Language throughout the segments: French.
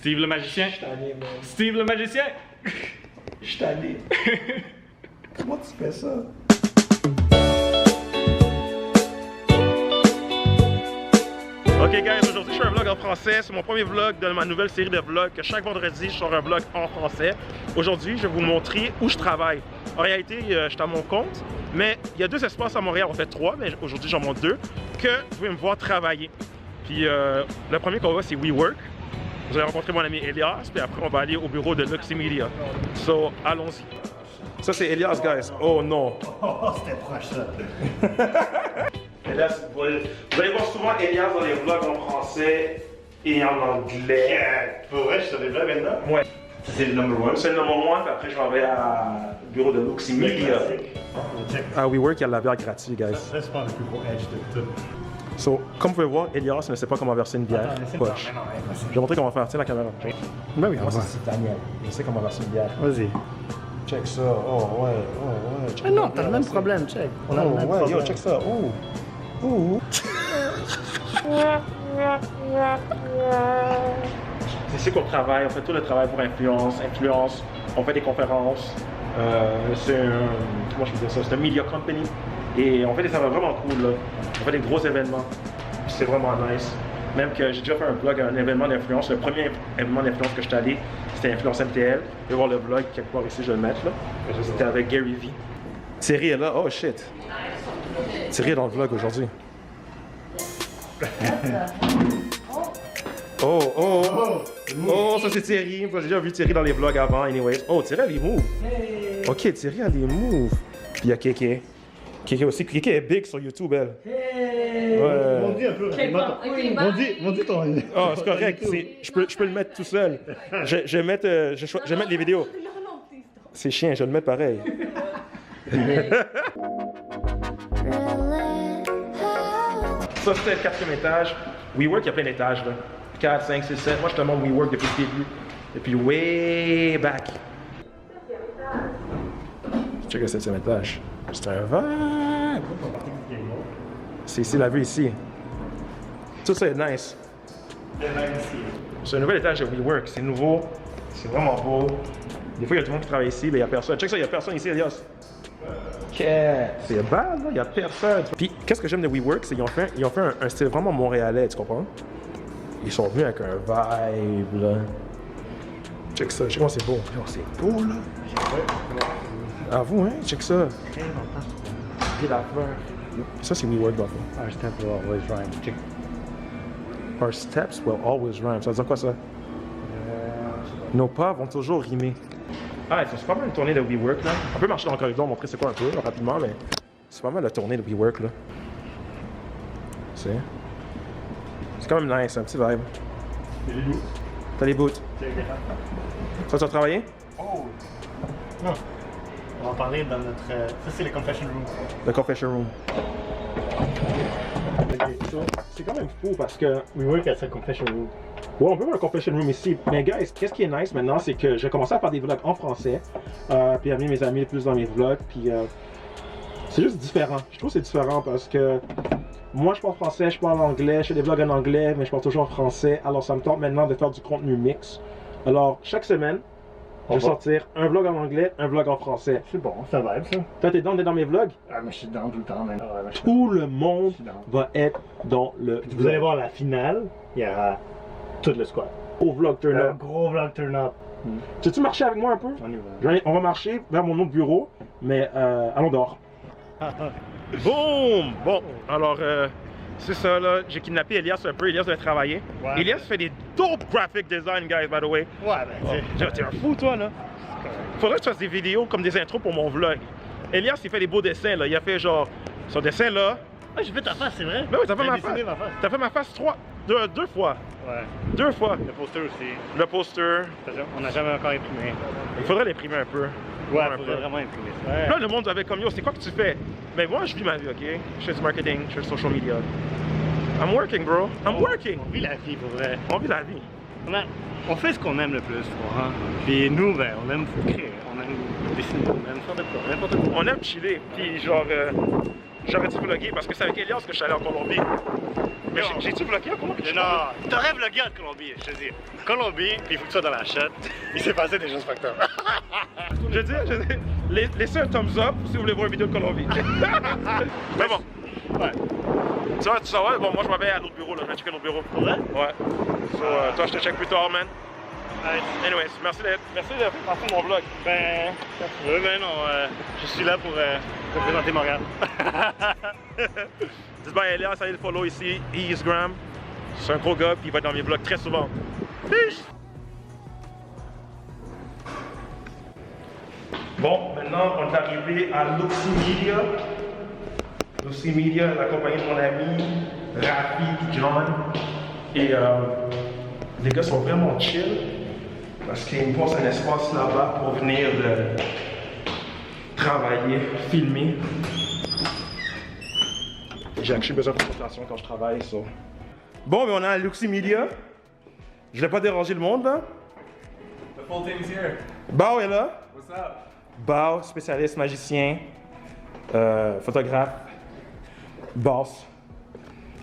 Steve le magicien. Je suis tanné, man. Steve le magicien. Je suis tanné. Comment tu fais ça? Ok guys, aujourd'hui je fais un vlog en français. C'est mon premier vlog de ma nouvelle série de vlogs. Que chaque vendredi, je sors un vlog en français. Aujourd'hui, je vais vous montrer où je travaille. En réalité, je suis à mon compte, mais il y a 2 espaces à Montréal, en fait 3, mais aujourd'hui j'en montre 2, que vous pouvez me voir travailler. Puis le premier qu'on voit, c'est WeWork. Vous allez rencontrer mon ami Elias, puis après on va aller au bureau de Luximedia. So, allons-y. Ça c'est Elias, guys. Oh non. Oh, c'était proche ça. Elias, vous allez voir souvent Elias dans les vlogs en français et en anglais. Pour vrai, je suis sur les vlogs maintenant? Ouais. C'est le number 1. C'est le numéro 1, puis après je m'en vais au bureau de Luximedia. Ah, WeWork, il y a de la bière gratuite, guys. Ça, c'est pas le plus gros edge de tout. So, comme vous pouvez voir, Elias ne sait pas comment verser une bière. Poche. Je vais montrer comment faire. Tiens la caméra. Ben oui, Moi, c'est Daniel. Je sais comment verser une bière. Vas-y. Check ça. Oh, ouais. Check Mais non, t'as le même problème, check. On a le même problème. Yo, check ça. Oh. C'est ici qu'on travaille. On fait tout le travail pour influence. On fait des conférences. C'est un... Comment je peux dire ça? C'est un media company. Et on fait des événements vraiment cool, là. On fait des gros événements. C'est vraiment nice. Même que j'ai déjà fait un vlog, un événement d'influence. Le premier événement d'influence que je suis allé, c'était Influence MTL. Vous pouvez voir le vlog quelque part ici, je vais le mettre là. C'était avec Gary V. Thierry est là. Oh shit. Thierry est dans le vlog aujourd'hui. Oh, ça c'est Thierry. J'ai déjà vu Thierry dans les vlogs avant, anyways. Oh, Thierry a les moves. Ok, Thierry a les moves. Puis il y a Kéké. Kéké aussi. Kéké est big sur YouTube, elle. Ouais. On dit un peu. On dit ton. Oh, c'est correct. Je peux le mettre tout seul. Je vais mettre les vidéos. C'est chiant, je vais le mettre pareil. Ça, c'était le 4e étage. WeWork, il y a plein d'étages, là. 4, 5, 6, 7. Moi, je te montre WeWork depuis le début. Depuis way back. Check le 7e étage. C'est un vibe. C'est ici, la vue ici. Tout ça est nice. C'est un nouvel étage de WeWork. C'est nouveau. C'est vraiment beau. Des fois, il y a tout le monde qui travaille ici, mais il n'y a personne. Check ça, il n'y a personne ici, Elias. C'est bad, là. Il n'y a personne. Puis, qu'est-ce que j'aime de WeWork, c'est qu'ils ont fait un style vraiment montréalais, tu comprends? Ils sont venus avec un vibe, là. Check ça, check comment c'est beau. Oh, c'est beau, là. À vous, hein? Check ça. Puis la fleur. Ça, c'est WeWork, dans le fond. Our steps will always rhyme. Check. Our steps will always rhyme. Ça veut dire quoi, ça? Nos pas vont toujours rimer. Ah, c'est pas mal une tournée de WeWork, là. On peut marcher dans le corridor, montrer c'est quoi un peu, là, rapidement, mais c'est pas mal la tournée de WeWork, là. C'est quand même nice, un petit vibe. T'as les boots. Ça, tu as travaillé? Oh! Non. On va parler dans notre... Ça, c'est le confession room. Le confession room. C'est quand même fou parce que... WeWork a sa confession room. Ouais, on peut voir le confession room ici. Mais guys, qu'est-ce qui est nice maintenant, c'est que j'ai commencé à faire des vlogs en français. Puis amener mes amis plus dans mes vlogs. Puis c'est juste différent. Je trouve que c'est différent parce que... Moi, je parle français, je parle anglais, je fais des vlogs en anglais, mais je parle toujours en français. Alors, ça me tente maintenant de faire du contenu mix. Alors, chaque semaine, je vais sortir un vlog en anglais, un vlog en français. C'est bon, ça vibe, ça. Toi, t'es dans mes vlogs? Ah, mais je suis dans tout le temps, maintenant. Tout le monde va être dans le Vous allez voir la finale, il y aura tout le squad. Au vlog turn-up. Un gros vlog turn-up. Tu veux-tu marcher avec moi un peu? On y va. On va marcher vers mon autre bureau, mais allons dehors. Boum! Bon, alors, c'est ça, là. J'ai kidnappé Elias un peu. Elias devait travailler. Ouais. Elias fait des dope graphic design, guys, by the way. Ouais, ben, T'es un fou, toi, là. Faudrait que tu fasses des vidéos comme des intros pour mon vlog. Elias, il fait des beaux dessins, là. Il a fait genre son dessin, là. Ah, j'ai fait ta face, c'est vrai? Ben oui, t'as fait ma dessiné face. ma face. T'as fait ma face deux fois. Ouais. 2 fois. Le poster aussi. Le poster. On n'a jamais encore imprimé. Il faudrait l'imprimer un peu. Ouais, Un il faudrait peu. vraiment imprimer ça. Ouais. Là, le monde avait comme yo, c'est quoi que tu fais? Mais moi, je vis ma vie, ok? Je fais du marketing, je fais du social media. I'm working, bro. I'm working. On vit la vie, pour vrai. On vit la vie. On fait ce qu'on aime le plus, quoi. Hein? Puis nous, ben, on aime créer, on aime dessiner, on aime faire de quoi, n'importe quoi. On aime chiller. Puis genre, j'aurais dû vlogger parce que c'est avec Elias que je suis allé en Colombie. Mais j'ai-tu bloqué en Colombie? Non, t'aurais vlogué en Colombie, je te dis. Colombie, puis il faut que tu sois dans la chatte. Il s'est passé des choses facteurs. Je dis, laissez un thumbs up si vous voulez voir une vidéo de Colombie. Mais bon. Ouais. Tu vois, bon, moi je m'en vais à l'autre bureau, là. Je vais checker l'autre bureau. Pour vrai? Ouais. So, toi, je te check plus tard, man. Anyways, merci de faire partie de mon vlog. Ben, quand tu veux, ben non, je suis là pour représenter Montréal. Dites bien, Elias, allez le follow ici, Instagram. C'est un gros gars, puis il va être dans mes vlogs très souvent. Peace! Bon, maintenant, on est arrivé à Luxy Media. Luxy Media, la compagnie de mon ami Rafi et John. Et les gars sont vraiment chill. Parce qu'ils me posent un espace là-bas pour venir travailler, filmer. J'ai actually besoin de concentration quand je travaille, ça. Bon, mais on est à Luxy Media. Je vais pas déranger le monde, là. The full team's here. Bao est là. What's up? Bao, spécialiste, magicien, photographe, boss.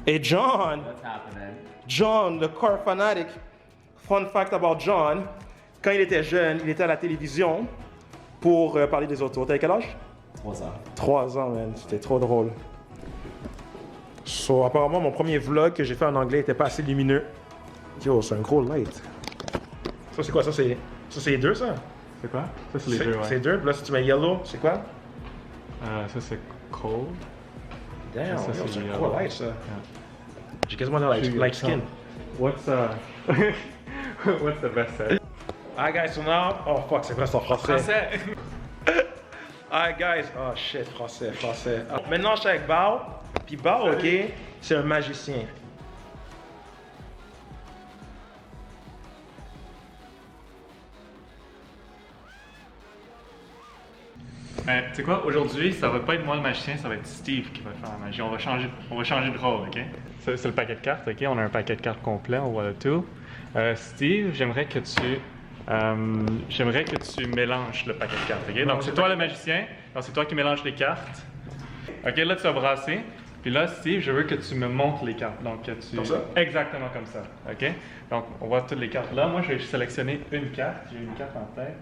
Et John, What's happening? John, le car fanatic. Fun fact about John, quand il était jeune, il était à la télévision pour parler des autos. T'avais quel âge? 3 ans. 3 ans, man. C'était trop drôle. So, apparemment, mon premier vlog que j'ai fait en anglais était pas assez lumineux. Yo, c'est un gros light. Ça, c'est quoi? Ça, c'est les deux, ça? C'est quoi? Ça, c'est les deux, ouais. C'est deux. Puis là, si tu mets yellow, c'est quoi? Ça, c'est cold. Damn, Ça, yo, c'est c'est un yellow. gros light, ça. J'ai quasiment l'air like skin. What's What's the best set? Hi guys, so now... Oh fuck, c'est quoi ça en français? Hi guys, oh shit, français. Ah, maintenant, je suis avec Bao. Puis Bao, ok, c'est un magicien. Tu sais quoi? Aujourd'hui, ça va pas être moi le magicien, ça va être Steve qui va faire la magie. On va changer de rôle, ok? C'est le paquet de cartes, ok? On a un paquet de cartes complet, on voit le tout. Steve, j'aimerais que tu mélanges le paquet de cartes, ok? Donc c'est toi le magicien, donc c'est toi qui mélanges les cartes. Ok, là tu vas brasser. Puis là, Steve, je veux que tu me montres les cartes. Donc que tu... Comme ça? Exactement comme ça, ok? Donc on voit toutes les cartes là. Moi, je vais sélectionner une carte. J'ai une carte en tête.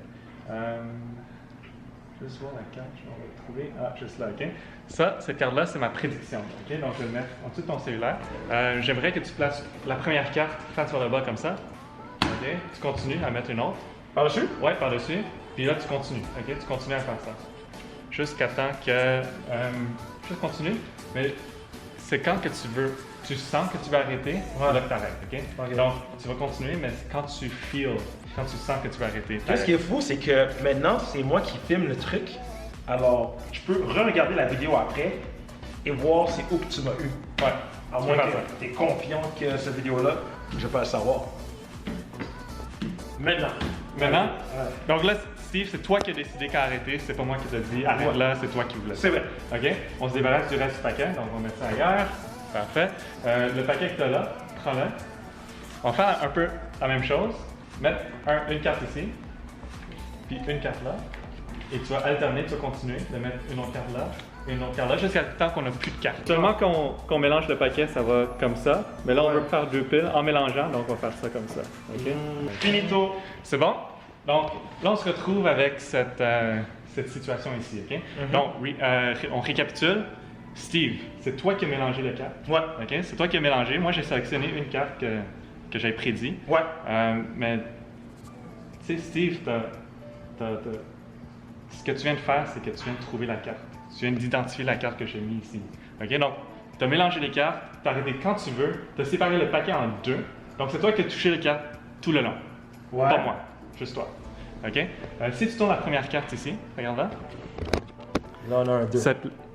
Juste voir la carte, je vais la trouver. Ah, juste là, ok? Ça, cette carte-là, c'est ma prédiction, ok? Donc je vais le mettre en dessous de ton cellulaire. J'aimerais que tu places la première carte face sur le bas comme ça. Ok? Tu continues à mettre une autre. Par-dessus? Ouais, par-dessus. Puis là, tu continues, ok? Tu continues à faire ça. Jusqu'à temps que... juste continue, mais c'est quand que tu veux... Tu sens que tu vas arrêter, là que tu arrêtes, ok? Donc, tu vas continuer, mais quand tu sens que tu vas arrêter. Là, ce qui est fou, c'est que maintenant, c'est moi qui filme le truc. Alors, je peux re-regarder la vidéo après et voir c'est où que tu m'as eu. Ouais. À moins que tu es confiant que cette vidéo-là, je vais pas le savoir. Maintenant. Maintenant? Donc là, Steve, c'est toi qui as décidé qu'à arrêter, c'est pas moi qui t'ai dit arrête là, c'est toi qui voulais. C'est vrai. Ok? On se débarrasse du reste du paquet, donc on va mettre ça ailleurs. Parfait. Le paquet que tu as là, prends-le. On va faire un peu la même chose. Mettre une carte ici, puis une carte là. Et tu vas alterner, tu vas continuer de mettre une autre carte là, et une autre carte là, jusqu'à temps qu'on n'a plus de cartes. Seulement qu'on mélange le paquet, ça va comme ça. Mais là, on veut faire deux piles en mélangeant, donc on va faire ça comme ça. Ok? Finito. C'est bon? Donc, là, on se retrouve avec cette situation ici, OK? Donc, on récapitule. Steve, c'est toi qui as mélangé les cartes. Ouais. OK? C'est toi qui as mélangé. Moi, j'ai sélectionné une carte que j'avais prédit. Ouais. Mais, tu sais, Steve, ce que tu viens de faire, c'est que tu viens de trouver la carte. Tu viens d'identifier la carte que j'ai mise ici. OK? Donc, tu as mélangé les cartes, tu as arrêté quand tu veux, tu as séparé le paquet en deux. Donc, c'est toi qui as touché les cartes tout le long. Ouais. Pas moi. Juste toi. OK? Si tu tournes la première carte ici, regarde là. Là, on a un 2.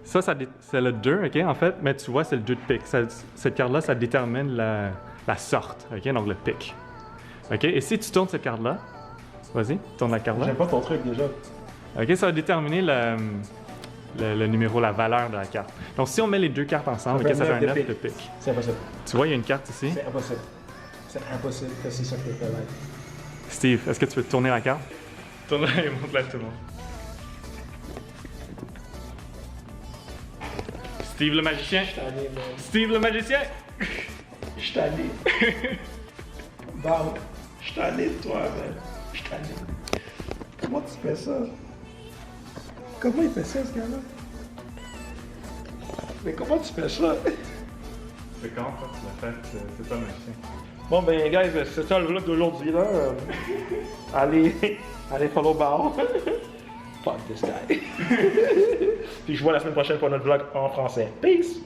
C'est le 2, OK, en fait, mais tu vois, c'est le 2 de pique. Cette carte-là, ça détermine la sorte, OK, donc le pique. OK? Et si tu tournes cette carte-là, vas-y, tourne la carte-là. J'aime pas ton truc déjà. OK, ça va déterminer le numéro, la valeur de la carte. Donc, si on met les deux cartes ensemble, OK, ça fait un 9 de pique. C'est impossible. Tu vois, il y a une carte ici. C'est impossible. C'est impossible que c'est ça que tu fais là. Steve, est-ce que tu veux tourner la carte? Tourne-la et montre-la à tout le monde. Steve le magicien! Steve le magicien! Je suis tanné. Bon, je suis tanné de toi, man. Je suis tanné. Comment tu fais ça? Comment il fait ça, ce gars-là? Mais comment tu fais ça? C'est quand ça, tu l'as fait, c'est pas machin. Bon, ben, guys, c'est ça le vlog d'aujourd'hui, là. Allez follow Bao. Fuck this guy. Puis je vous vois la semaine prochaine pour notre vlog en français. Peace!